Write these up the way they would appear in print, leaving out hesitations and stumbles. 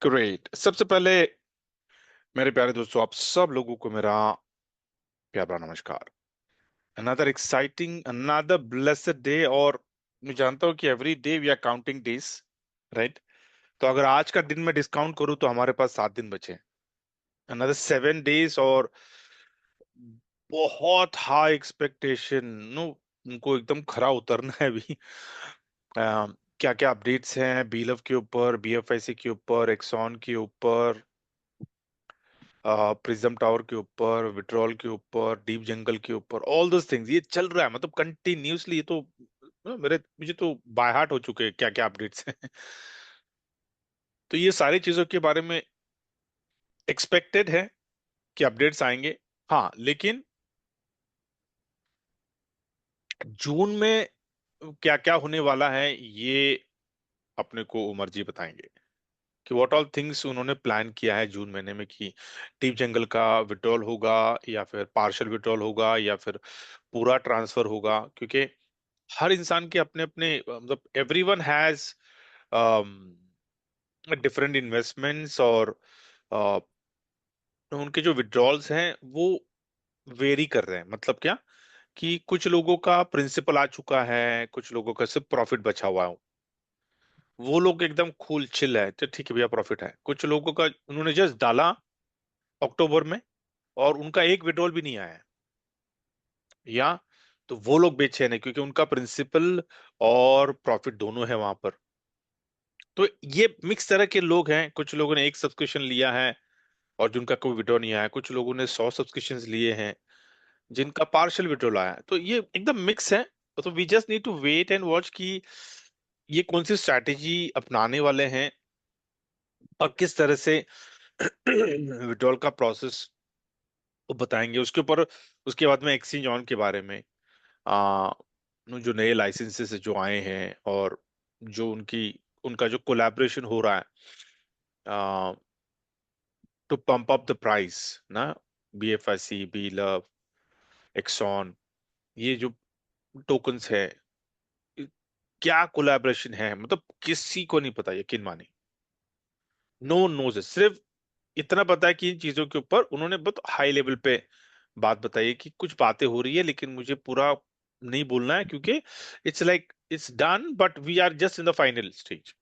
Great. सबसे पहले मेरे प्यारे दोस्तों, आप सब लोगों को मेरा प्यारा नमस्कार। Another exciting, another blessed day. और मैं जानता हूँ कि every day we are counting days, right? तो अगर आज का दिन में डिस्काउंट करूँ तो हमारे पास 7 दिन बचे हैं। Another 7 days. और बहुत हाई एक्सपेक्टेशन नो, उनको एकदम खरा उतरना है अभी। क्या क्या अपडेट्स हैं बीलव के ऊपर, बीएफआईसी के ऊपर, एक्सॉन के ऊपर, प्रिज्म टावर के ऊपर, विट्रॉल के ऊपर, डीप जंगल के ऊपर, ऑल दोस थिंग्स ये चल रहा है, मतलब कंटिन्यूअसली। ये तो मुझे तो बाय हार्ट हो चुके हैं क्या क्या अपडेट्स हैं। तो ये सारी चीजों के बारे में एक्सपेक्टेड है कि अपडेट्स आएंगे। हाँ, लेकिन जून में क्या क्या होने वाला है ये अपने को उमर जी बताएंगे कि व्हाट ऑल थिंग्स उन्होंने प्लान किया है जून महीने में, कि डीप जंगल का विड्रॉल होगा या फिर पार्शियल विड्रॉल होगा या फिर पूरा ट्रांसफर होगा। क्योंकि हर इंसान के अपने अपने मतलब एवरीवन हैज डिफरेंट इन्वेस्टमेंट्स। और अ, उनके जो विड्रॉल्स हैं वो वेरी कर रहे हैं। मतलब क्या, कि कुछ लोगों का प्रिंसिपल आ चुका है, कुछ लोगों का सिर्फ प्रॉफिट बचा हुआ है, वो लोग एकदम कूल चिल है, तो ठीक है भैया प्रॉफिट है। कुछ लोगों का उन्होंने जस्ट डाला अक्टूबर में और उनका एक विड्रॉल भी नहीं आया है, या तो वो लोग बेचे नहीं क्योंकि उनका प्रिंसिपल और प्रॉफिट दोनों है वहां पर। तो ये मिक्स तरह के लोग हैं। कुछ लोगों ने एक सब्सक्रिप्शन लिया है और जिनका कोई विड्रॉ नहीं आया है। कुछ लोगों ने 100 सब्सक्रिप्शन लिए हैं जिनका पार्शियल विड्रॉल आया है। तो ये एकदम मिक्स है। तो we just need to wait and watch कि ये कौन सी स्ट्रैटेजी अपनाने वाले हैं और किस तरह से विड्रॉल का प्रोसेस वो बताएंगे उसके ऊपर। उसके बाद में एक्सचेंज ऑन के बारे में, आ, जो नए लाइसेंसेस जो आए हैं और जो उनका जो कोलैबोरेशन हो रहा है to pump up the price ना, बीएफआईसी, बी लव, एक्सॉन, ये जो टोकन्स है, क्या कोलैबोरेशन है मतलब किसी को नहीं पता, यकीन मानिए। नो नोज, सिर्फ इतना पता है कि इन चीजों के ऊपर उन्होंने बहुत हाई लेवल पे बात बताई है कि कुछ बातें हो रही है, लेकिन मुझे पूरा नहीं बोलना है क्योंकि it's like it's done but we are just in the final stage.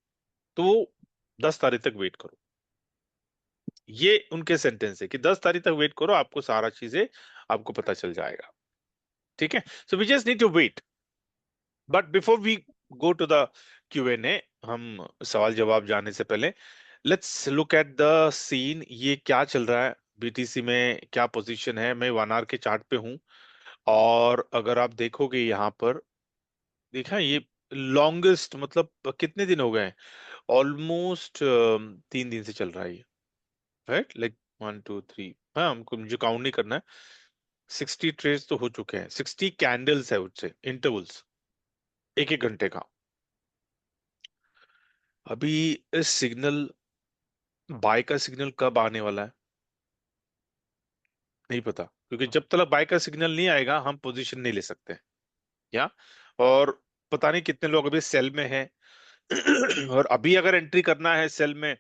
तो 10 तारीख तक वेट करो। ये उनके सेंटेंस है कि 10 तारीख तक वेट करो, आपको सारा चीजें आपको पता चल जाएगा। ठीक है, so we just need to wait. But before we go to the Q&A, हम सवाल जवाब जाने से पहले let's look at the scene. ये क्या चल रहा है बीटीसी में, क्या पोजीशन है। मैं 1 आवर के चार्ट पे हूँ और अगर आप देखोगे यहाँ पर, देखा ये लॉन्गेस्ट, मतलब कितने दिन हो गए, ऑलमोस्ट 3 दिन से चल रहा है ये, राइट? लाइक 1 2 3, हाँ हमको मुझे काउंट नहीं करना है। 60 ट्रेस तो हो चुके हैं, 60 कैंडल्स है उससे इंटरवल्स, एक एक घंटे का। अभी इस सिग्नल, बाय का सिग्नल कब आने वाला है नहीं पता, क्योंकि जब तक बाय का सिग्नल नहीं आएगा हम पोजीशन नहीं ले सकते। या और पता नहीं कितने लोग अभी सेल में हैं। और अभी अगर एंट्री करना है सेल में,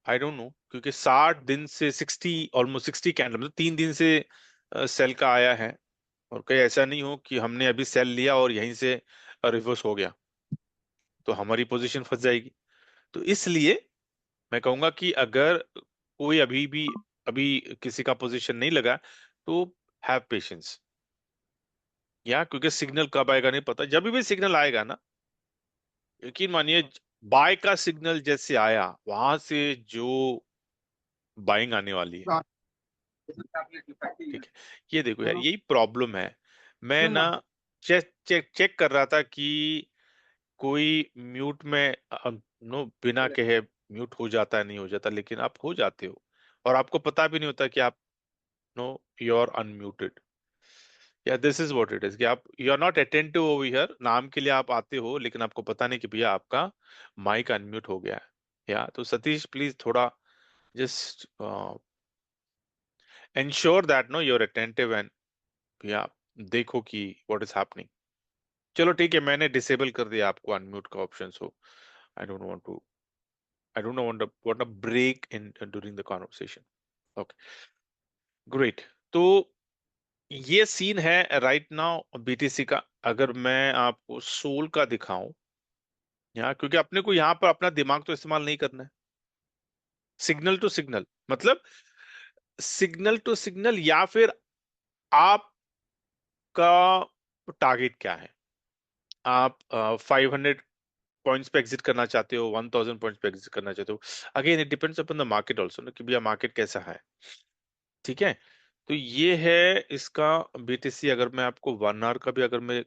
आई डोंट नो, क्योंकि 60 दिन से 60 कैंडल मतलब 3 दिन से सेल का आया है। और कहीं ऐसा नहीं हो कि हमने अभी सेल लिया और यहीं से रिवर्स हो गया, तो हमारी पोजीशन फंस जाएगी। तो इसलिए मैं कहूंगा कि अगर कोई अभी किसी का पोजीशन नहीं लगा तो हैव पेशेंस। या क्योंकि सिग्नल कब आएगा नहीं पता, जब भी सिग्नल आएगा ना, यकीन मानिए, बाय का सिग्नल जैसे आया वहां से जो बाइंग आने वाली है। ठीक है, ये देखो यार यही प्रॉब्लम है। मैं ना चेक चेक चेक कर रहा था कि कोई म्यूट में नो बिना कहे म्यूट हो जाता है नहीं हो जाता, लेकिन आप हो जाते हो और आपको पता भी नहीं होता कि आप नो यू आर अनम्यूटेड। या this is what it is कि आप you are not attentive over here, नाम के लिए आप आते हो लेकिन आपको पता नहीं कि भैया आपका माइक अनम्यूट हो गया है। या तो सतीश प्लीज थोड़ा just ensure that no you are attentive and या देखो कि व्हाट इज हैपनिंग। चलो ठीक है, मैंने डिसेबल कर दिया आपको अनम्यूट का option, so I don't want to I don't want a break in during the conversation. Okay, great. तो ये सीन है राइट नाउ बीटीसी का। अगर मैं आपको सोल का दिखाऊं यहाँ, क्योंकि अपने को यहाँ पर अपना दिमाग तो इस्तेमाल नहीं करना है। सिग्नल टू सिग्नल मतलब सिग्नल टू सिग्नल, या फिर आपका टारगेट क्या है? आप 500 पॉइंट्स पे एग्जिट करना चाहते हो, 1000 पॉइंट्स पे एग्जिट करना चाहते हो? Again it depends upon the market also ना, कि भैया मार्केट कैसा है। ठीक है, तो ये है इसका बीटीसी। अगर मैं आपको 1 आवर का भी अगर मैं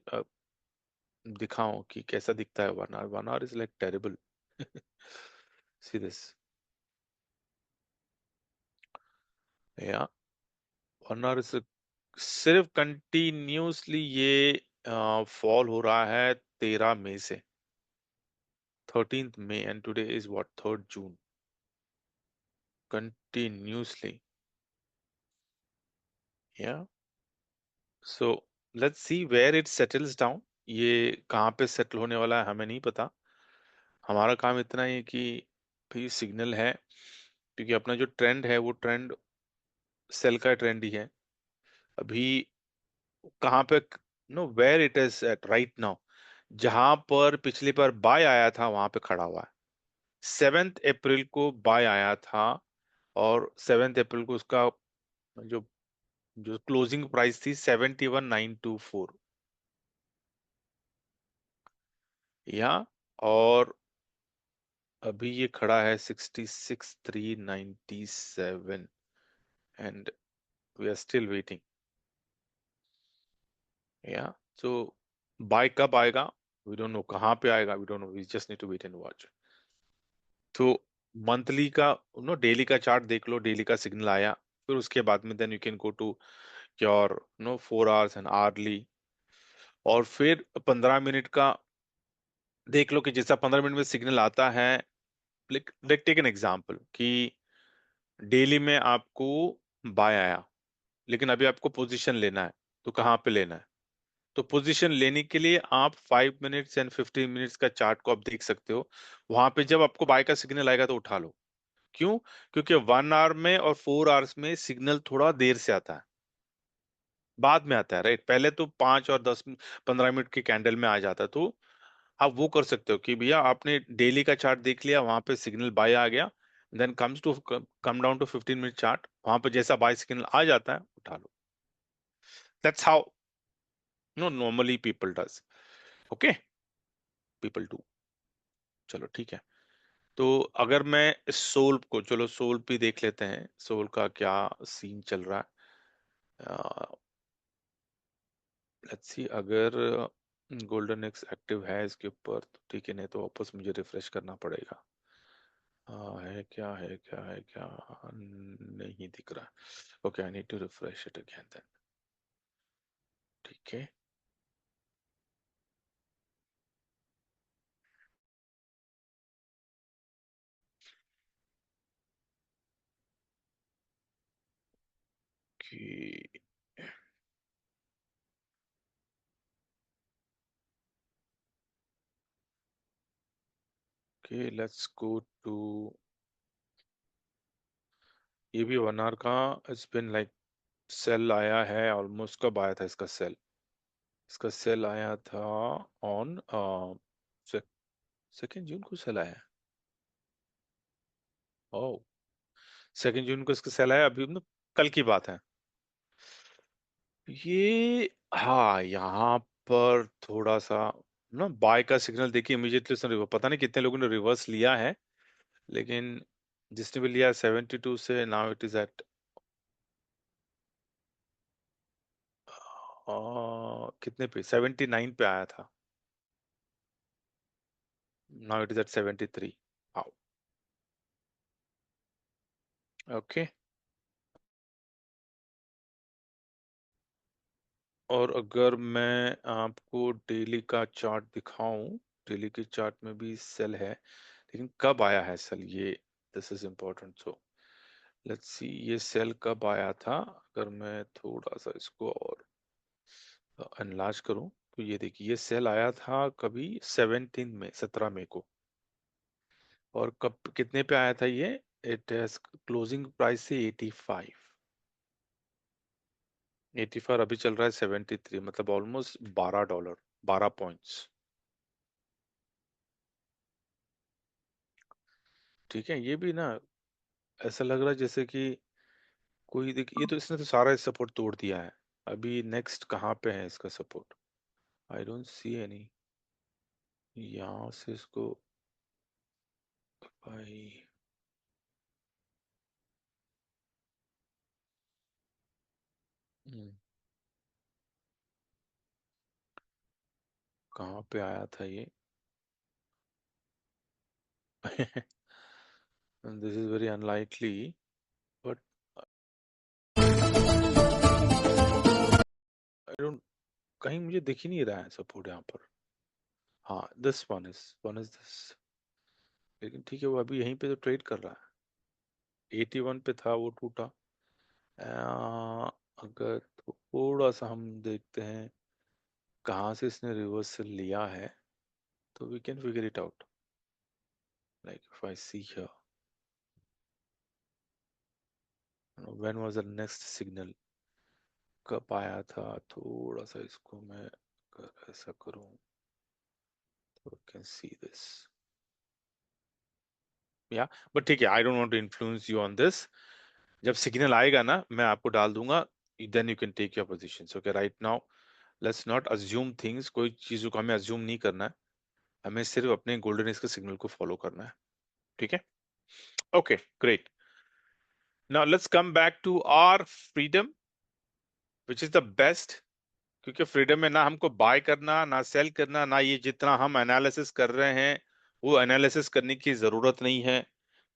दिखाऊं कि कैसा दिखता है 1 hour, 1 hour is like terrible. See this, या 1 आवर सिर्फ कंटिन्यूसली ये फॉल हो रहा है 13 मई से, 13th May, and today is what, 3rd June। Continuously, या so let's see where it settles down. ये कहाँ पे सेटल होने वाला है हमें नहीं पता। हमारा काम इतना ही है कि भाई सिग्नल है, क्योंकि अपना जो ट्रेंड है वो ट्रेंड सेल का ट्रेंड ही है अभी। कहाँ पे, no where it is at right now, जहां पर पिछली बार बाय आया था वहां पे खड़ा हुआ है। 7th अप्रैल को बाय आया था, और 7th अप्रैल को उसका जो जो क्लोजिंग प्राइस थी 71,924, या और अभी ये खड़ा है 66,397, and we are still waiting. Yeah so bye कब आएगा, वी डोंट नो। कहाँ पे आएगा, we don't know, we just need to wait and watch. तो मंथली का, नो डेली का चार्ट देख लो, डेली का सिग्नल आया, फिर उसके बाद में then you can go to your 4 hours and hourly. और फिर 15 मिनट का देख लो कि जैसा 15 मिनट में सिग्नल आता है। लेट टेक एन एग्जांपल कि डेली में आपको बाय आया, लेकिन अभी आपको पोजीशन लेना है, तो कहाँ पे लेना है? तो पोजीशन लेने के लिए आप 5 मिनट्स एंड 15 मिनट्स का चार्ट को आप देख सकते हो। वहां पे जब आपको बाय का सिग्नल आएगा तो उठा लो। क्यों? क्योंकि 1 आवर में और 4 आवर्स में सिग्नल थोड़ा देर से आता है, बाद में आता है, राइट? पहले तो 5 और 10 15 मिनट की कैंडल में आ जाता है। तो आप वो कर सकते हो कि भैया आपने डेली का चार्ट देख लिया, वहां पे सिग्नल बाय आ गया, then come down to 15 minute chart, वहां पे जैसा बाय सिग्नल आ जाता है उठा लो। That's how no normally people does. Okay, people do. चलो ठीक है। तो अगर मैं सोल को, चलो सोल पे देख लेते हैं, सोल का क्या सीन चल रहा है। लेट्स सी, अगर गोल्डन एक्स एक्टिव है इसके ऊपर तो ठीक है, नहीं तो वापस मुझे रिफ्रेश करना पड़ेगा। है क्या, है क्या, है क्या? नहीं दिख रहा। Okay, I need to refresh it again then. ठीक है, कि ओके लेट्स गो टू, ये भी 1 आवर का। इट्स बिन लाइक सेल आया है ऑलमोस्ट। कब आया था इसका सेल? इसका सेल आया था ऑन 2nd जून को सेल आया। ओ, 2nd जून को इसका सेल आया, अभी मतलब कल की बात है ये। हाँ, यहाँ पर थोड़ा सा ना बाय का सिग्नल देखिए, इमीडिएटली उसने पता नहीं कितने लोगों ने रिवर्स लिया है, लेकिन जिसने भी लिया 72 से नाउ इट इज एट कितने पे, 79 पे आया था, now it is at 73। Okay, और अगर मैं आपको डेली का चार्ट दिखाऊं, डेली के चार्ट में भी सेल है, लेकिन कब आया है सेल ये, this is important. So let's सी, ये सेल कब आया था? अगर मैं थोड़ा सा इसको और एनलार्ज करूं, तो ये देखिए, ये सेल आया था कभी 17 में, 17 मई को। और कब कितने पे आया था ये? इट हैज क्लोजिंग प्राइस से 85। 84 अभी चल रहा है 73, मतलब ऑलमोस्ट $12, 12 पॉइंट्स। ठीक है, ये भी ना ऐसा लग रहा है जैसे कि कोई देख, ये तो इसने तो सारा सपोर्ट तोड़ दिया है। अभी नेक्स्ट कहाँ पे है इसका support? I don't see any. यहाँ से इसको भाई, हम्म, कहाँ पे आया था ये? This is very unlikely, but I don't, कहीं मुझे दिख ही नहीं रहा है सपोर्ट यहाँ पर। हाँ, दिस वन इज दिस। लेकिन ठीक है, वो अभी यहीं पे तो ट्रेड कर रहा है। 81 पे था, वो टूटा। अगर थोड़ा सा हम देखते हैं कहाँ से इसने रिवर्सल लिया है, तो we can figure it out. Like if I see here, when was the next signal, कब आया था? थोड़ा सा इसको मैं अगर ऐसा करूं तो can see this, yeah, but ठीक है, I don't want to influence you on this. जब सिग्नल आएगा ना, मैं आपको डाल दूंगा, then you can take your positions. Okay, right now let's not assume things. कोई चीजों को हमें अज्यूम नहीं करना है, हमें सिर्फ अपने गोल्डन एज के सिग्नल को फॉलो करना है। ठीक है, okay, great. Now let's come back to our freedom, which is the best. क्योंकि फ्रीडम में ना हमको बाय करना, ना सेल करना, ना ये जितना हम एनालिसिस कर रहे हैं वो एनालिसिस करने की जरूरत नहीं है।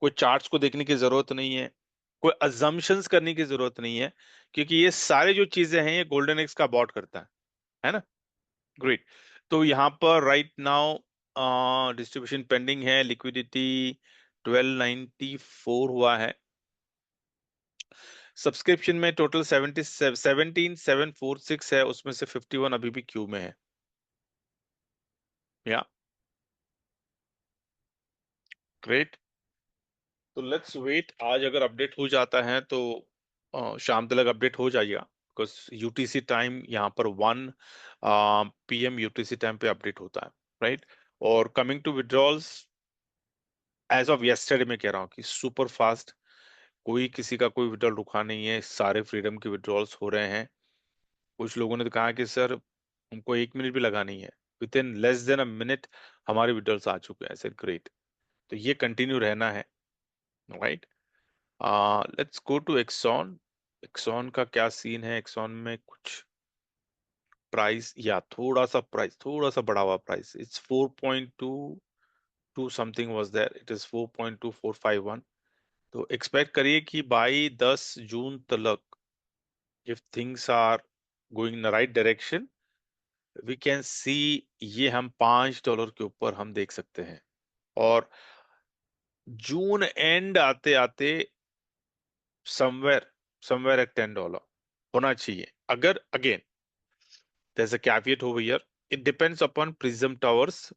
कोई चार्ट्स को देखने की जरूरत नहीं है, कोई अजम्पशंस करने की जरूरत नहीं है, क्योंकि ये सारे जो चीजें हैं ये गोल्डन एक्स का बॉट करता है ना? ग्रेट। तो यहाँ पर राइट नाउ डिस्ट्रीब्यूशन पेंडिंग है, लिक्विडिटी 1294 हुआ है। सब्सक्रिप्शन में टोटल 17746 है, उसमें से 51 अभी भी क्यू में है। या, ग्रेट। तो लेट्स वेट, आज अगर अपडेट हो जाता है तो शाम तक अपडेट हो जाएगा, बिकॉज यूटीसी टाइम यहाँ पर 1 PM यूटीसी टाइम पे अपडेट होता है, राइट? और coming to withdrawals, as of yesterday मैं कह रहा हूँ कि सुपर फास्ट, कोई किसी का कोई विड्रॉल रुका नहीं है, सारे फ्रीडम के विड्रॉल्स हो रहे हैं। कुछ लोगों ने तो कहा कि सर हमको 1 मिनट भी लगा नहीं है, within less than a minute हमारे विड्रॉल्स आ चुके हैं। सर ग्रेट, तो ये कंटिन्यू रहना है, right? Let's go to Exxon. Exxon का क्या सीन है? एक्सॉन में कुछ प्राइस, या थोड़ा सा बढ़ा हुआ price, it's 4.22 something was there, it is 4.2451। तो एक्सपेक्ट करिए कि बाई 10 जून तक, if things are going in the right direction, we can see ये हम $5 के ऊपर हम देख सकते हैं। और जून एंड आते आते समवेयर समवेयर एट $10 होना चाहिए। अगर again there's a caveat over here, it depends upon Prism Towers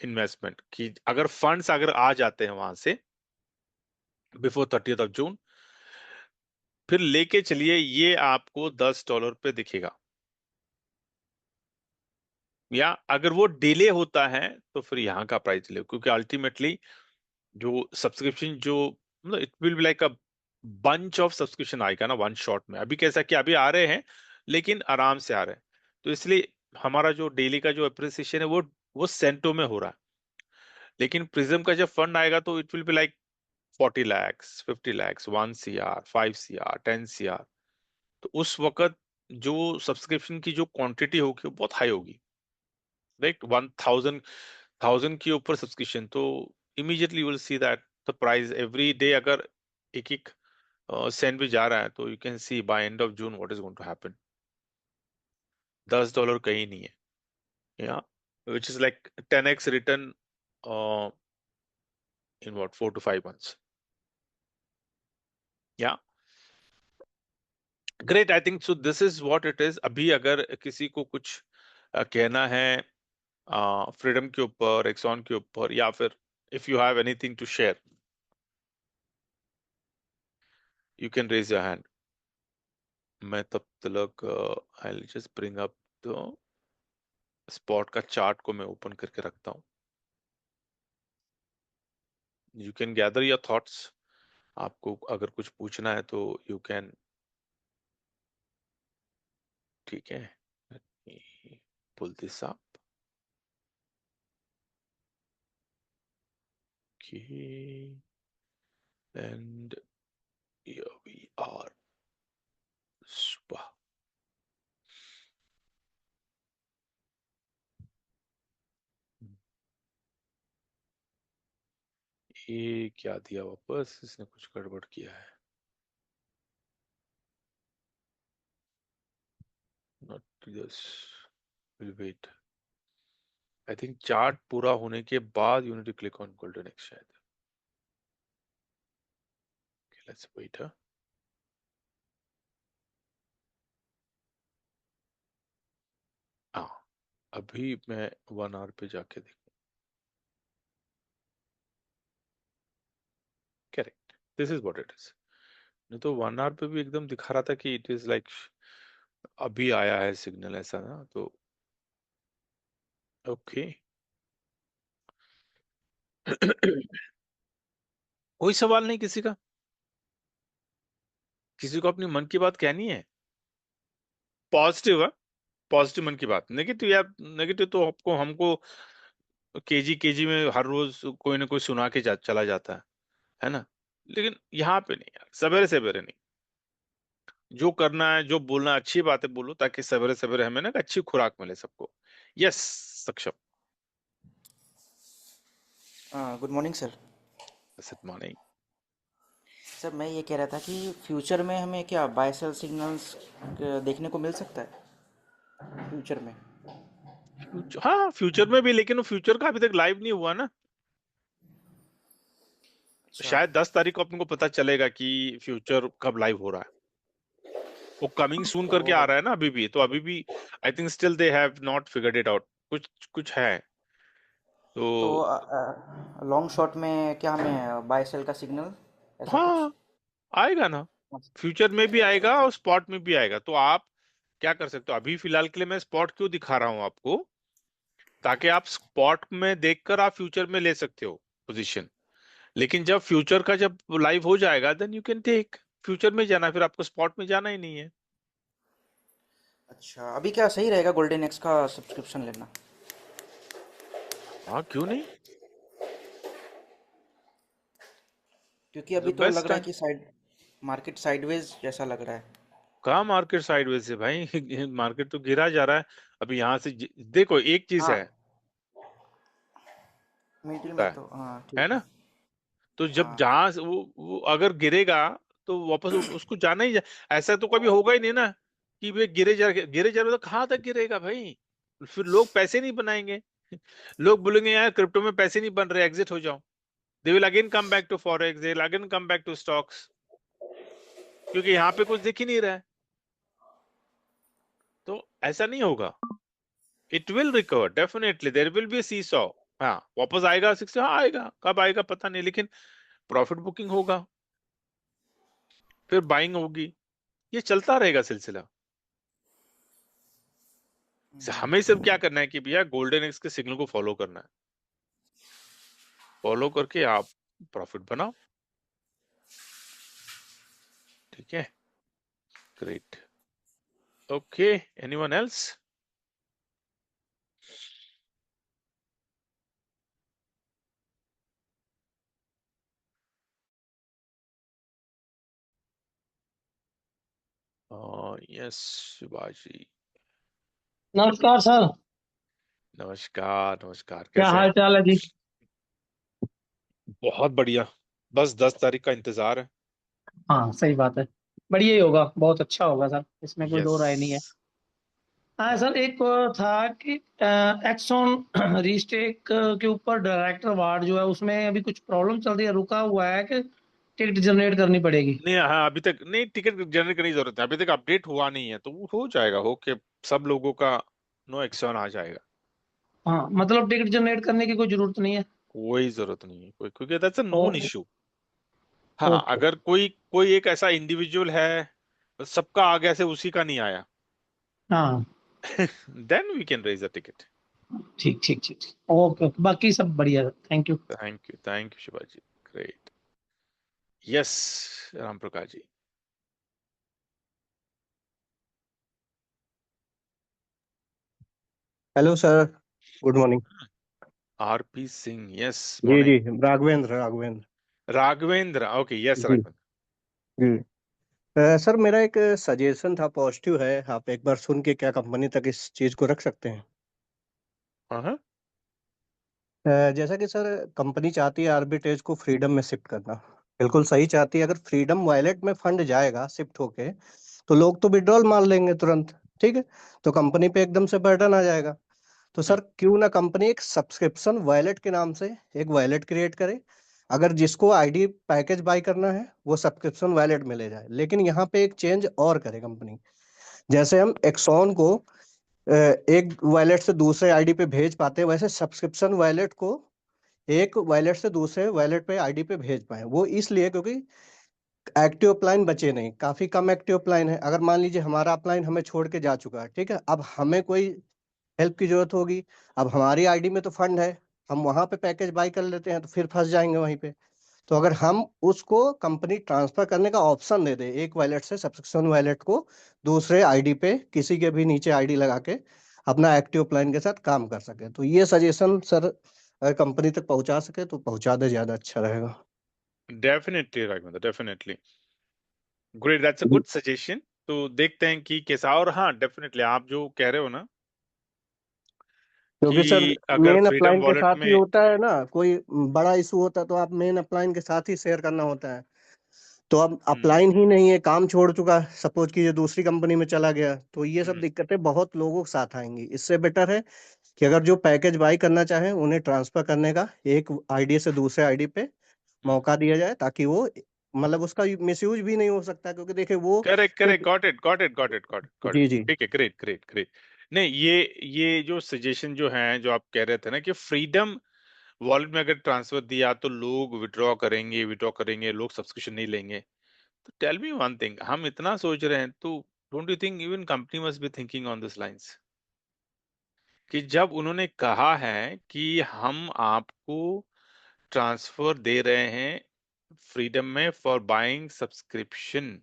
investment कि अगर फंड्स अगर आ जाते हैं वहां से बिफोर 30th of June, फिर लेके चलिए, ये आपको $10 पे दिखेगा। या अगर वो डिले होता है तो फिर यहाँ का प्राइस डिले, क्योंकि अल्टीमेटली जो सब्सक्रिप्शन जो, मतलब it will be like a bunch of subscription आएगा ना वन शॉट में। अभी कैसा कि अभी आ रहे हैं लेकिन आराम से आ रहे हैं, तो इसलिए हमारा जो डेली का जो अप्रिसिएशन है वो सेंटो में हो रहा है। लेकिन प्रिज्म का जब फंड आएगा तो it will be like 40 lakhs, 50 lakhs, 1 CR, 5 CR, 10 CR। तो उस वक्त जो सब्सक्रिप्शन की जो क्वांटिटी होगी वो बहुत हाई होगी, राइट? 1000 के ऊपर सब्सक्रिप्शन, तो immediately you will see that the price every day, अगर एक एक सेंट भी जा रहा है तो you can see by end of June what is going to happen. $10 कहीं नहीं है, yeah, which is like 10x return in what 4 to 5 months। Yeah, great, I think so this is what it is. अभी अगर किसी को कुछ कहना है फ्रीडम के ऊपर, एक्सॉन के ऊपर, या फिर If you have anything to share, you can raise your hand. मैं तब तक I'll just bring up the spot का चार्ट को मैं ओपन करके रखता हूँ. You can gather your thoughts. आपको अगर कुछ पूछना है तो यू कैन. ठीक है. Pull this up. Okay. And here we are. Super. ये क्या दिया वापस? इसने कुछ गड़बड़ किया है. Not this. We'll wait. I think chart पूरा होने के बाद you need to click on golden X शायद. Okay, let's wait. हाँ, अभी मैं 1 आवर पे जाके देखूं. Correct. This is what it is. नहीं तो 1 आवर पे भी एकदम दिखा रहा था कि इट इज लाइक अभी आया है सिग्नल ऐसा ना. तो ओके. कोई सवाल नहीं किसी का. किसी को अपनी मन की बात कहनी है. पॉजिटिव है. पॉजिटिव मन की बात. नेगेटिव यार, नेगेटिव तो आपको हमको केजी केजी में हर रोज कोई ना कोई सुना के चला जाता है ना. लेकिन यहाँ पे नहीं यार, सवेरे सवेरे नहीं. जो करना है, जो बोलना है, अच्छी बातें बोलो ताकि सवेरे सवेरे हमें ना एक अच्छी खुराक मिले सबको. यस. सक्षम. Good morning sir. Good morning. Sir मैं ये कह रहा था कि फ्यूचर में हमें क्या बाय सेल सिग्नल्स देखने को मिल सकता है फ्यूचर में? हाँ, फ्यूचर में भी, लेकिन वो फ्यूचर का अभी तक लाइव नहीं हुआ ना. अच्छा। शायद 10 तारीख को अपन को पता चलेगा कि फ्यूचर कब लाइव हो रहा है. वो कमिंग सून तो करके आ रहा है ना अभी भी. तो अभी भी I think still they have not figured it out. कुछ कुछ है. तो तो लॉन्ग शॉट में क्या हमें बाय सेल का सिग्नल ऐसा कुछ? हाँ, आएगा ना. फ्यूचर में भी आएगा और स्पॉट में भी आएगा. तो आप क्या कर सकते हो, अभी फिलहाल के लिए मैं स्पॉट क्यों दिखा रहा हूं आपको, ताकि आप स्पॉट में देखकर आप फ्यूचर में ले सकते हो पोजीशन. लेकिन जब फ्यूचर का जब लाइव हो जाएगा then you can take. Future में जाना, फिर आपको स्पॉट में जाना ही नहीं है. अच्छा, अभी क्या सही रहेगा गोल्डन एक्स का सब्सक्रिप्शन लेना? हाँ, क्यों नहीं. क्योंकि अभी तो लग बेस्ट रहा है टाइम. कि साइड मार्केट साइडवेज जैसा लग रहा है। कहाँ मार्केट साइडवेज से भाई. मार्केट तो गिरा जा रहा है. अभी यहाँ से देखो, एक चीज हाँ, है मिडिल होता में तो हाँ है ठीक है। ना. तो जब हाँ। जहां से वो अगर गिरेगा तो वापस उसको जाना ही ऐसा तो कभी होगा ही नहीं ना कि वे गिरे जा रहे तो कहाँ तक गिरेगा भाई. फिर लोग पैसे नहीं बनाएंगे. लोग बोलेंगे यार क्रिप्टो में पैसे नहीं बन रहे, एग्जिट हो जाओ. They will again come back to forex, they will again come back to stocks. क्योंकि यहाँ पे कुछ दिख ही नहीं रहा है. तो ऐसा नहीं होगा. It will recover definitely. There will be seesaw. हाँ, वापस आएगा 6. हाँ आएगा, कब आएगा पता नहीं, लेकिन प्रॉफिट बुकिंग होगा, फिर बाइंग होगी. ये चलता रहेगा सिलसिला. हमें सिर्फ क्या करना है कि भैया गोल्डन एक्स के सिग्नल को फॉलो करना है. फॉलो करके आप प्रॉफिट बनाओ. ठीक है. Great. Okay. Anyone else? Yes, Shivaji. नमस्कार सर। नमस्कार नमस्कार. क्या कैसे हैं? हाल चाल है जी? बहुत बढ़िया. बस 10 तारीख का इंतजार है. हाँ सही बात है। बढ़िया ही होगा, बहुत अच्छा होगा सर, इसमें कोई यस. दो राय नहीं है। हाँ हाँ. सर, एक था कि एक्सॉन रीस्टेक के ऊपर डायरेक्टर वार्ड जो है उसमें अभी कुछ प्रॉब्लम चल रही है, रुका हुआ है कि टिकट जनरेट करनी पड़ेगी? नहीं, हाँ, अभी तक नहीं टिकट जनरेट करने की जरूरत है. अभी तक अपडेट हुआ नहीं है, तो वो हो जाएगा. हो के सब लोगों का नो एक्शन आ जाएगा. हाँ मतलब टिकट जनरेट करने की कोई जरूरत नहीं है? कोई जरूरत नहीं है कोई, क्योंकि that's a known okay. Issue. हाँ, ओके। अगर कोई कोई एक ऐसा इंडिविजुअल है, सबका आ गया से उसी का नहीं आया, हाँ। Then we can raise a ticket. ठीक ठीक ठीक ठीक। ओके ओके, बाकी सब बढ़िया, thank you. Thank you Shivaji. Great. Yes, Ram Prakash ji. Hello sir, good morning. RP Singh, yes जी जी, morning. Raghavendra Raghavendra. Raghavendra, okay yes जी राघवेंद्र। जी। सर मेरा एक सजेशन था, पॉजिटिव है, आप एक बार सुन के क्या कंपनी तक इस चीज़ को रख सकते हैं? हाँ। जैसा कि सर कंपनी चाहती है आर्बिट्रेज को फ्रीडम में शिफ्ट करना, बिल्कुल सही चाहती है। अगर फ्रीडम वॉलेट में फंड जाएगा शिफ्ट होके, तो लोग तो विड्रॉल मार लेंगे तुरंत, ठीक है? तो कंपनी पे एकदम से बर्डन आ जाएगा। तो हम्म, सर क्यों ना कंपनी एक सब्सक्रिप्शन वॉलेट के नाम से एक वॉलेट क्रिएट करे। अगर जिसको आईडी पैकेज बाय करना है वो सब्सक्रिप्शन वॉलेट में ले जाए, लेकिन यहाँ पे एक चेंज और करे कंपनी। जैसे हम एक्सॉन को एक वॉलेट से दूसरे आईडी पे भेज पाते हैं, वैसे सब्सक्रिप्शन वॉलेट को एक वॉलेट से दूसरे वॉलेट पे आईडी पे भेज पाए। वो इसलिए क्योंकि एक्टिव अपलाइन बचे नहीं, काफी कम एक्टिव अपलाइन है। अगर मान लीजिए हमारा अपलाइन हमें छोड़ के जा चुका है, ठीक है, अब हमें कोई हेल्प की जरूरत होगी, अब हमारी आईडी में तो फंड है, हम वहां पे पैकेज बाय कर लेते हैं तो फिर फंस जाएंगे वहीं पे। तो अगर हम उसको कंपनी ट्रांसफर करने का ऑप्शन दे दे, एक वॉलेट से सब्सक्रिप्शन वॉलेट को दूसरे आईडी पे किसी के भी नीचे आईडी लगा के अपना एक्टिव प्लान के साथ काम कर सके, तो ये सजेशन सर अगर कंपनी तक पहुंचा सके तो पहुंचा दे, ज्यादा अच्छा रहेगा। Definitely Raghavendra, definitely. Great, that's a जी। Good suggestion. तो देखते हैं कि कैसा। और हाँ, डेफिनेटली आप जो कह रहे हो ना, क्योंकि सर कि अगर मेन फ्रीडम अपलाइन के वॉलेट साथ ही में। होता है ना, कोई बड़ा इशू होता है तो आप मेन अपलाइन के साथ ही शेयर करना होता है। तो अब हम्म, अपलाइन ही नहीं है, काम छोड़ चुका, सपोज कि ये दूसरी कंपनी में चला गया, तो ये सब हम्म, दिक्कतें बहुत लोगों के साथ आएंगी। इससे बेटर है कि अगर जो पैकेज बाई करना चाहे उन्हें ट्रांसफर करने का एक आईडी से दूसरे आईडी पे हम्म। मौका दिया जाए, ताकि वो मतलब उसका मिसयूज भी नहीं हो सकता, क्योंकि देखिए वो करेक्ट करेक्ट, सिर्फ। Got it got it got it got it got it. जी जी। ठीक है, ग्रेट ग्रेट ग्रेट। नहीं, ये जो सजेशन जो है, जो आप कह रहे थे ना, कि फ्रीडम वॉलेट में अगर ट्रांसफर दिया तो लोग विड्रॉ करेंगे, लोग सब्सक्रिप्शन नहीं लेंगे। तो टेल मी वन थिंग, हम इतना सोच रहे हैं तो don't you think even company must be thinking on this lines, कि जब उन्होंने कहा है कि हम आपको ट्रांसफर दे रहे हैं फ्रीडम में फॉर बाइंग सब्सक्रिप्शन,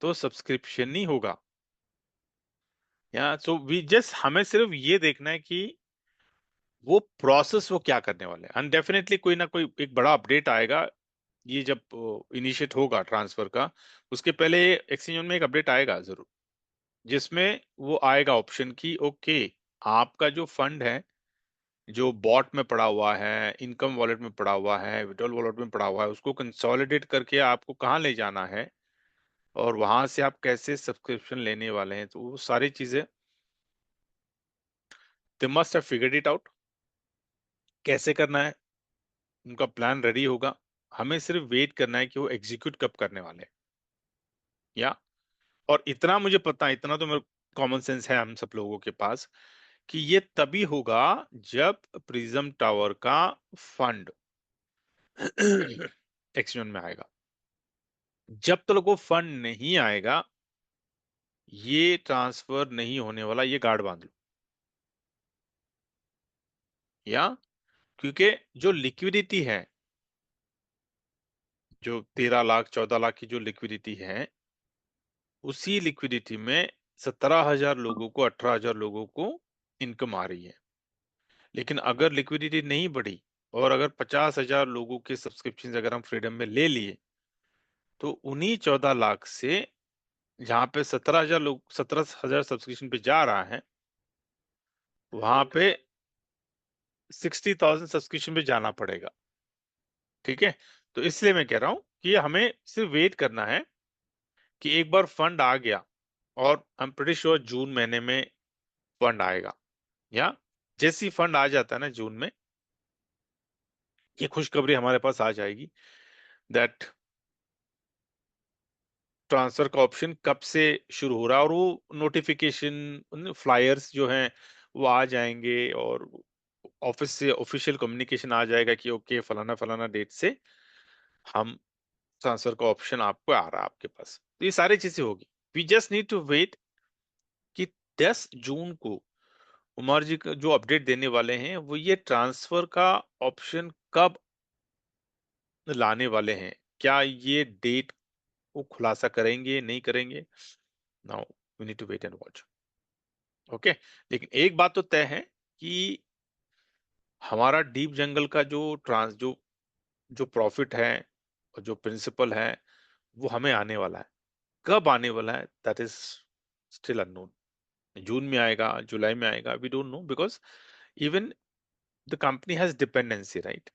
तो सब्सक्रिप्शन ही होगा। या सो वी जस्ट, हमें सिर्फ ये देखना है कि वो प्रोसेस वो क्या करने वाले हैं। एंड डेफिनेटली कोई ना कोई एक बड़ा अपडेट आएगा, ये जब इनिशिएट होगा ट्रांसफर का, उसके पहले एक्सचेंज में एक अपडेट आएगा जरूर, जिसमें वो आएगा ऑप्शन की ओके, आपका जो फंड है, जो बॉट में पड़ा हुआ है, इनकम वॉलेट में पड़ा हुआ है, विड्रॉल वॉलेट में पड़ा हुआ है, उसको कंसोलिडेट करके आपको कहाँ ले जाना है, और वहां से आप कैसे सब्सक्रिप्शन लेने वाले हैं, तो वो सारी चीजें they must have figured it out, कैसे करना है, उनका प्लान रेडी होगा। हमें सिर्फ वेट करना है कि वो एग्जीक्यूट कब करने वाले हैं। या, और इतना मुझे पता है, इतना तो मेरे कॉमन सेंस है हम सब लोगों के पास, कि ये तभी होगा जब प्रिज्म टावर का फंड एक्सचेंज में आएगा। जब तक वो फंड नहीं आएगा, ये ट्रांसफर नहीं होने वाला, ये गार्ड बांध लो। या, क्योंकि जो लिक्विडिटी है, जो 13 लाख 14 लाख की जो लिक्विडिटी है, उसी लिक्विडिटी में 17,000 लोगों को, 18,000 लोगों को इनकम आ रही है। लेकिन अगर लिक्विडिटी नहीं बढ़ी, और अगर 50,000 लोगों के सब्सक्रिप्शन अगर हम फ्रीडम में ले लिए, तो उन्हीं 14 लाख से, जहां पे 17,000 सब्सक्रिप्शन पे जा रहा है, वहां पे 60,000 सब्सक्रिप्शन पे जाना पड़ेगा। ठीक है? तो इसलिए मैं कह रहा हूं कि हमें सिर्फ वेट करना है कि एक बार फंड आ गया, और आई एम प्रीटी श्योर जून महीने में फंड आएगा। या, जैसी फंड आ जाता है ना जून में, ये खुशखबरी हमारे पास आ जाएगी दैट ट्रांसफर का ऑप्शन कब से शुरू हो रहा है, और वो नोटिफिकेशन फ्लायर्स जो हैं वो आ जाएंगे, और ऑफिस से ऑफिशियल कम्युनिकेशन आ जाएगा कि ओके फलाना फलाना डेट से हम ट्रांसफर का ऑप्शन आपको आ रहा है आपके पास। तो ये सारी चीजें होगी। We just need to wait कि 10 जून को उमर जी का जो अपडेट देने वाले हैं वो ये ट्रांसफर का ऑप्शन कब लाने वाले हैं। क्या ये डेट को खुलासा करेंगे नहीं करेंगे, now we need to wait and watch. Okay, लेकिन एक बात तो तय है कि हमारा डीप जंगल का जो जो प्रॉफिट है और जो प्रिंसिपल है वो हमें आने वाला है। कब आने वाला है दैट इज स्टिल अननोन। जून में आएगा, जुलाई में आएगा, we don't know, because even the company has dependency, right.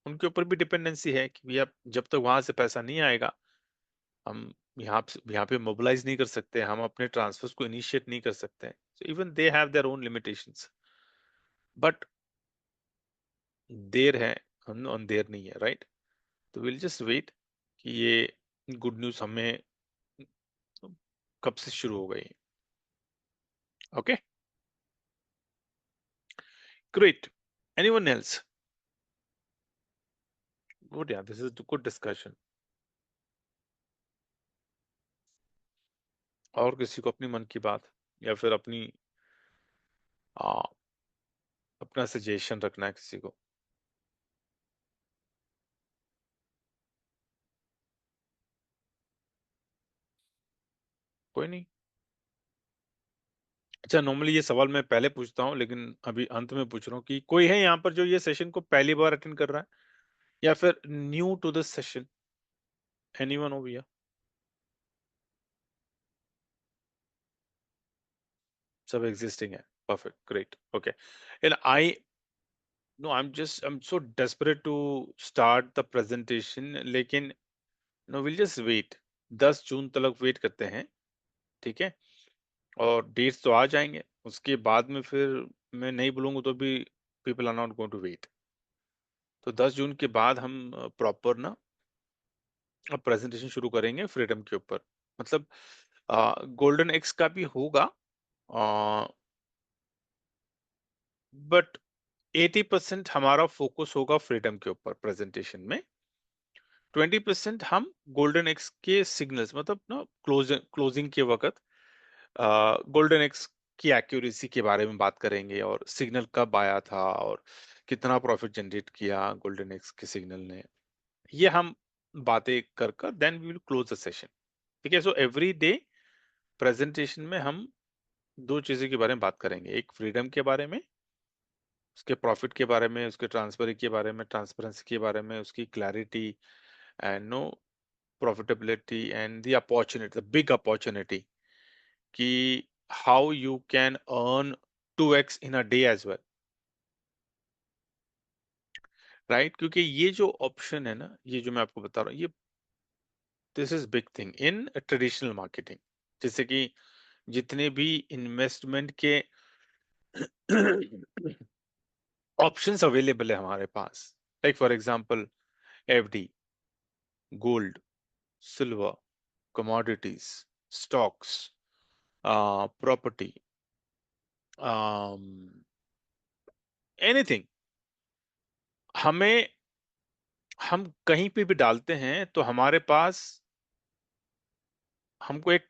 उनके ऊपर भी डिपेंडेंसी है कि भैया जब तक वहां से पैसा नहीं आएगा हम यहाँ पे मोबिलाइज नहीं कर सकते, हम अपने ट्रांसफर्स को इनिशिएट नहीं कर सकते। So even they have their own limitations, but there है हम देर नहीं है, राइट। तो विल जस्ट वेट कि ये गुड न्यूज हमें कब से शुरू हो गई। Okay, great. Anyone else? Good यार, दिस इज गुड डिस्कशन। और किसी को अपनी मन की बात या फिर आ, अपना सजेशन रखना है किसी को? कोई नहीं। अच्छा, नॉर्मली ये सवाल मैं पहले पूछता हूँ लेकिन अभी अंत में पूछ रहा हूँ कि कोई है यहाँ पर जो ये सेशन को पहली बार अटेंड कर रहा है या फिर new to this session? Anyone over here? सब एग्जिस्टिंग है, perfect, great, okay. And I know I am so desperate to start the presentation, लेकिन नो विल जस्ट वेट। 10 जून तक वेट करते हैं, ठीक है। और डेट्स तो आ जाएंगे, उसके बाद में फिर मैं नहीं बोलूंगा तो भी people are not going to wait. तो 10 जून के बाद हम प्रॉपर ना अब प्रेजेंटेशन शुरू करेंगे फ्रीडम के ऊपर। मतलब गोल्डन एक्स का भी होगा, बट 80% हमारा फोकस होगा फ्रीडम के ऊपर प्रेजेंटेशन में। 20% हम गोल्डन एक्स के सिग्नल्स, मतलब ना क्लोजिंग के वक्त गोल्डन एक्स की एक्यूरेसी के बारे में बात करेंगे और सिग्नल कब आया था और कितना प्रॉफिट जनरेट किया गोल्डन एक्स के सिग्नल ने। ये हम बातें कर कर then we will close the session, ठीक है। सो एवरी डे प्रेजेंटेशन में हम दो चीजों के बारे में बात करेंगे, एक फ्रीडम के बारे में, उसके प्रॉफिट के बारे में, उसके ट्रांसफर के बारे में, ट्रांसपेरेंसी के बारे में, उसकी clarity and no profitability and the opportunity, the big opportunity कि how you can earn 2x in a day as well, right. क्योंकि ये जो ऑप्शन है ना, ये जो मैं आपको बता रहा हूँ, ये this is big thing in traditional marketing. जैसे कि जितने भी इन्वेस्टमेंट के ऑप्शंस अवेलेबल है हमारे पास, like for example FD, gold, silver, commodities, stocks, property, anything, हमें हम कहीं पे भी डालते हैं तो हमारे पास हमको एक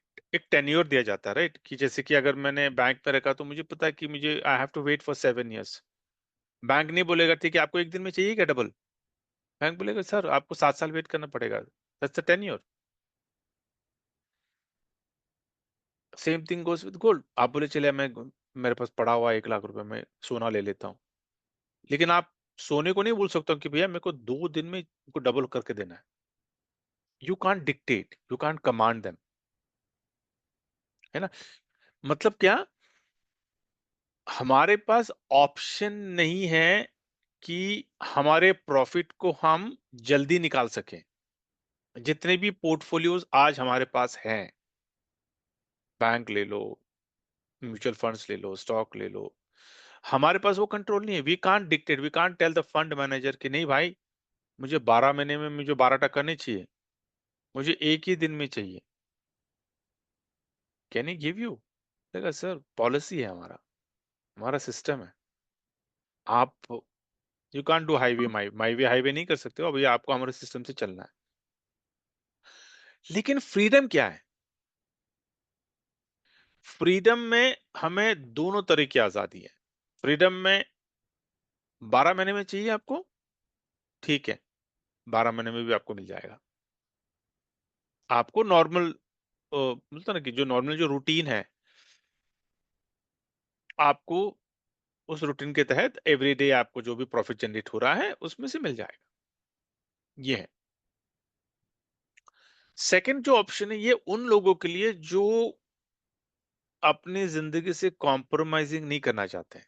टेन्योर दिया जाता है, राइट। कि जैसे कि अगर मैंने बैंक पे रखा तो मुझे पता है कि मुझे I have to wait for 7 years। Bank नहीं बोलेगा ठीक है आपको एक दिन में चाहिए क्या डबल, बैंक बोलेगा सर आपको 7 साल वेट करना पड़ेगा, that's the tenure. Same thing goes with gold. आप बोले चले मेरे पास पड़ा हुआ 1 लाख रुपए में सोना ले लेता हूँ, लेकिन आप सोने को नहीं बोल सकते हो कि भैया मेरे को 2 दिन में डबल करके देना है। You can't dictate, you can't command them, है ना। मतलब क्या, हमारे पास ऑप्शन नहीं है कि हमारे प्रॉफिट को हम जल्दी निकाल सकें। जितने भी पोर्टफोलियोज आज हमारे पास हैं, बैंक ले लो, म्यूचुअल फंड्स ले लो, स्टॉक ले लो, हमारे पास वो कंट्रोल नहीं है। We can't dictate, we can't tell the fund manager कि नहीं भाई मुझे 12 महीने में मुझे 12% नहीं चाहिए, मुझे एक ही दिन में चाहिए। Can he give you? देखा सर, पॉलिसी है हमारा, हमारा सिस्टम है। आप you can't do highway my way highway नहीं कर सकते हो, अभी आपको हमारे सिस्टम से चलना है। लेकिन फ्रीडम क्या है? फ्रीडम में हमें दोनों तरह की आजादी है। फ्रीडम में 12 महीने में चाहिए आपको, ठीक है, 12 महीने में भी आपको मिल जाएगा। आपको नॉर्मल बोलता ना कि जो नॉर्मल जो रूटीन है, आपको उस रूटीन के तहत एवरी डे आपको जो भी प्रॉफिट जनरेट हो रहा है उसमें से मिल जाएगा। ये है। सेकंड जो ऑप्शन है, ये उन लोगों के लिए जो अपनी जिंदगी से कॉम्प्रोमाइजिंग नहीं करना चाहते हैं।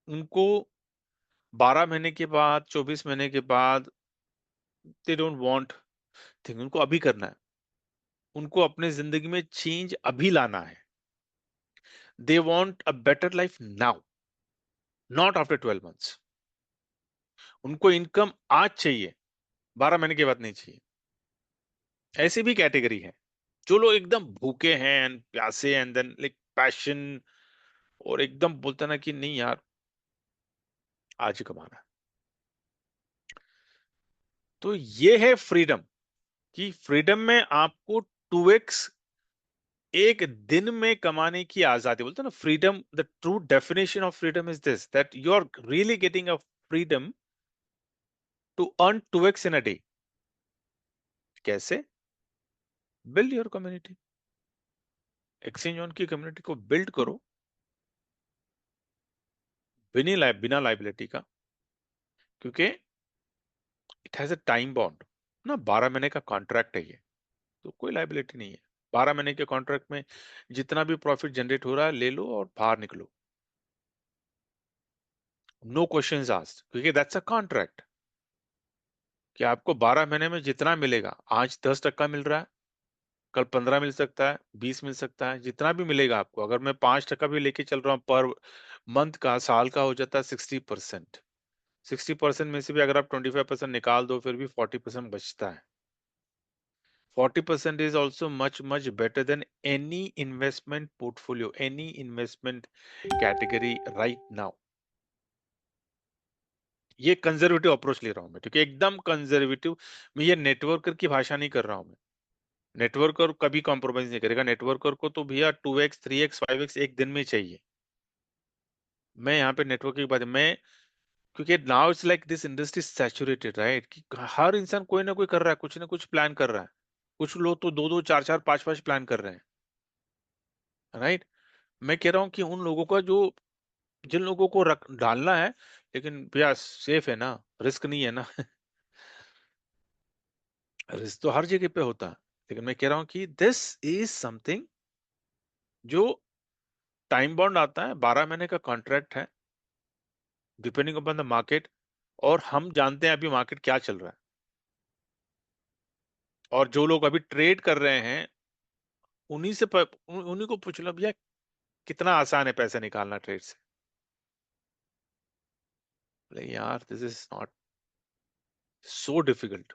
उनको 12 महीने के बाद, 24 महीने के बाद, दे डोंट वांट थिंग, उनको अभी करना है। उनको अपने जिंदगी में चेंज अभी लाना है। They want a better life now, not after 12 months. उनको इनकम आज चाहिए, 12 महीने के बाद नहीं चाहिए। ऐसी भी कैटेगरी है जो लोग एकदम भूखे हैं and प्यासे, एंड देन लाइक पैशन, और एकदम बोलता ना कि नहीं यार, आज ही कमाना है। तो ये है फ्रीडम, कि फ्रीडम में आपको 2x एक दिन में कमाने की आजादी। बोलते हैं ना, freedom, the true definition of freedom is this, that you are really getting a freedom to earn 2x in a day. कैसे? Build your community, exchange on की कम्युनिटी को बिल्ड करो, बिना लाइबिलिटी का, क्योंकि it has a time bond ना। 12 महीने का कॉन्ट्रैक्ट है ये, तो कोई लाइबिलिटी नहीं है। 12 महीने के कॉन्ट्रैक्ट में जितना भी प्रॉफिट जनरेट हो रहा है ले लो और बाहर निकलो, नो क्वेश्चंस आस्क्ड, क्योंकि दैट्स अ कॉन्ट्रैक्ट कि आपको 12 महीने में जितना मिलेगा, आज 10% मिल रहा है, कल 15 मिल सकता है, 20 मिल सकता है, जितना भी मिलेगा आपको। अगर मैं 5% भी लेके चल रहा हूँ पर मंथ का, साल का हो जाता है 60%। 60% में से भी अगर आप 25% निकाल दो, फिर भी 40% बचता है। 40% is also much better than any investment portfolio, any investment category right now. ये कंजर्वेटिव अप्रोच ले रहा हूं मैं, क्योंकि एकदम कंजर्वेटिव। मैं ये नेटवर्कर की भाषा नहीं कर रहा हूं मैं। नेटवर्कर कभी कॉम्प्रोमाइज नहीं करेगा। नेटवर्कर को तो भैया 2x 3x 5x एक दिन में चाहिए। मैं यहाँ पे नेटवर्क की बात मैं, क्योंकि now it's like this industry saturated, right, कि हर इंसान कोई ना कोई कर रहा है, कुछ ना कुछ प्लान कर रहा है। कुछ लोग तो दो दो चार चार पांच पांच प्लान कर रहे हैं, राइट। मैं कह रहा हूँ कि उन लोगों का जो, जिन लोगों को रख डालना है, लेकिन भैया सेफ है ना, रिस्क नहीं है ना। रिस्क तो हर जगह पे होता है, लेकिन मैं कह रहा हूँ कि दिस इज समथिंग जो टाइम बॉन्ड आता है, 12 महीने का कॉन्ट्रैक्ट है, डिपेंडिंग अपॉन द मार्केट। और हम जानते हैं अभी मार्केट क्या चल रहा है, और जो लोग अभी ट्रेड कर रहे हैं उन्हीं को पूछ लो भैया, कितना आसान है पैसे निकालना ट्रेड से। बोले यार this is not so difficult,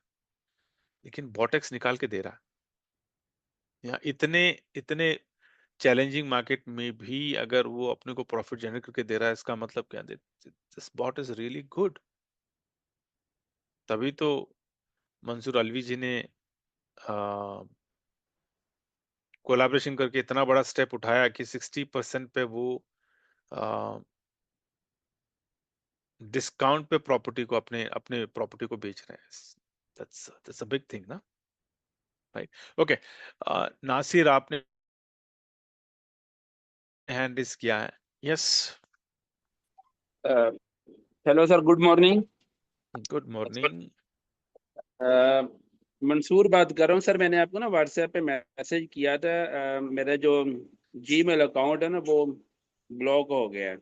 लेकिन बॉटेक्स निकाल के दे रहा है। यहाँ इतने इतने चैलेंजिंग मार्केट में भी अगर वो अपने को प्रॉफिट जनरेट करके दे रहा है, इसका मतलब क्या, this bot is really good. तभी तो मंसूर अलवी जी ने कोलैबोरेशन करके इतना बड़ा स्टेप उठाया कि 60% पे वो डिस्काउंट पे प्रॉपर्टी को, अपने अपने प्रॉपर्टी को बेच रहे हैं। दैट्स अ बिग थिंग ना, राइट। ओके, नासिर आपने हैंड रेज किया है। Yes, hello sir, good morning. Good morning. Mansoor बात कर रहा हूँ सर। मैंने आपको ना व्हाट्सएप पे मैसेज किया था। मेरा जो जीमेल अकाउंट है ना वो ब्लॉक हो गया है।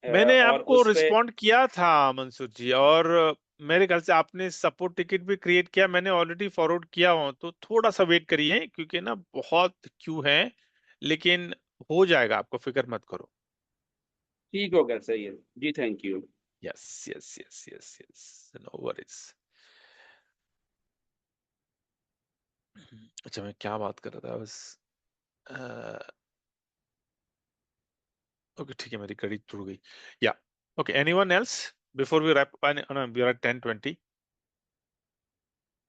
मैंने और आपको उस पे रिस्पॉन्ड किया था मंसूर जी, और मेरे ख्याल से आपने सपोर्ट टिकट भी क्रिएट किया, मैंने ऑलरेडी फॉरवर्ड किया हूं, तो थोड़ा सा वेट करिए, क्योंकि ना बहुत क्यू है, लेकिन हो जाएगा, आपको फिक्र मत करो। ठीक होगा, सही है जी, thank you. Yes yes yes yes yes, no worries. अच्छा, मैं क्या बात कर रहा था बस, ओके ठीक है, मेरी घड़ी टूट गई। या Okay, anyone else before we wrap up? No, we are at 10:20.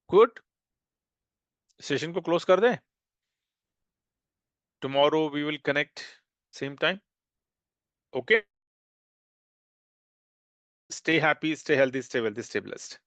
Good. Session को close कर दें. Tomorrow we will connect same time. Okay. Stay happy, stay healthy, stay wealthy, stay blessed.